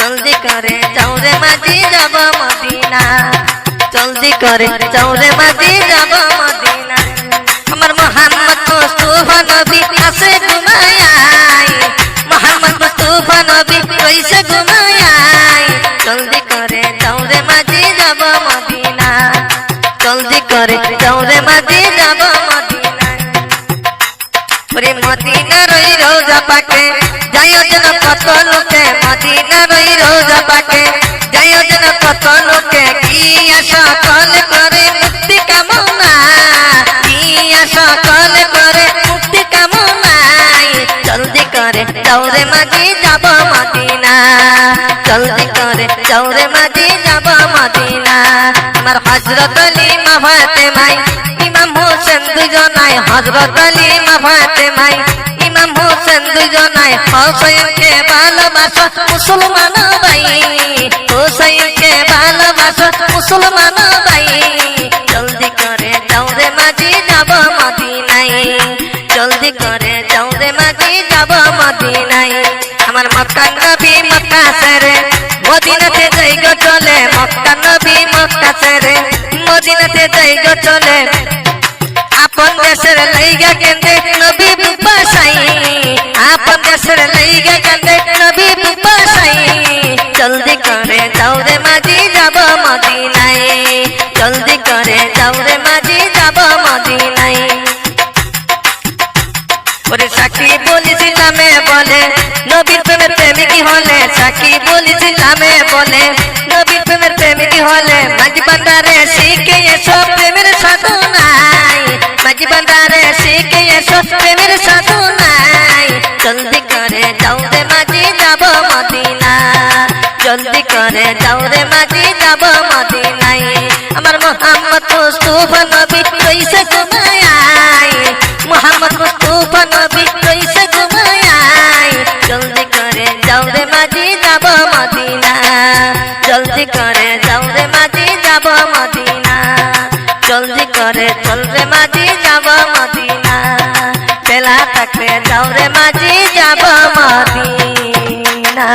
জলদি করে যাও রে মাঝি যাব মদিনা জলদি করে যাও রে মাঝি যাব মদিনা আমার মোহাম্মদ মুস্তাফা নবী আছে ঘুমায় মোহাম্মদ মুস্তাফা নবী কইছে ঘুমায় জলদি করে যাও রে মাঝি যাব মদিনা জলদি করে যাও রে মাঝি যাব মদিনা ওরে মদিনার ওই রোজা পাকে যাইও যেন কত লোকে মদিনার ওই রোজা পাকে যাইও যেন কত লোকে কি আশা কল করে মুক্তি কামনা কি আশা কল করে মুক্তি কামনায় জলদি করে যাও রে মাঝি যাব মদিনা জলদি করে যাও রে মাঝি যাব মদিনা আমার হযরত আলী মা ফাতেমাই ইমাম হোসেন দুজনাই হযরত আলী মা ফাতেমাই ইমাম হোসেন দুজনাই হোসেনকে ভালোবাসো মুসলমান ভাই হোসেনকে ভালোবাসো মুসলমান ভাই জলদি করে যাও রে মাঝি যাব মদিনায় জলদি করে যাও রে মাঝি যাব মদিনায় আমার মক্কা নবী মক্কা ছেড়ে মদিনাতে যাইগো চলে মক্কা নবী মক্কা ছেড়ে মদিনাতে যাইগো চলে আপন দেশের লাইগা কেন্দে নবী বুপাসাই আপন দেশের লাইগা কেন্দে নবী বুপাসাই জলদি করে যাও রে মাঝি যাব মদিনায় জলদি করে যাও রে মাঝি যাব মদিনায় ওরে সাক্ষী বলেছিলামে বলে নবীর প্রেমের প্রেমিকী হলে সাক্ষী বলেছিলামে বলে নবীর প্রেমের প্রেমিকী হলে মাঝি বান্দারে শিখে এসো প্রেমের সাধনায় মাঝি বান্দারে শিখে এসো প্রেমের সাধনায় জলদি করে যাও রে মাঝি যাব মদিনা জলদি করে যাও রে মাঝি যাব মদিনায় আমার মোহাম্মদ মুস্তাফা নবী কইছে ঘুমায় মোহাম্মদ মুস্তাফা নবী কইছে ঘুমায় জলদি করে যাও রে মাঝি যাব মদিনা জলদি করে যাও রে মাঝি যাব মদিনা জলদি করে চল রে মাঝি যাব মদিনা বেলা থাকলে যাও রে মাঝি যাব মদিনা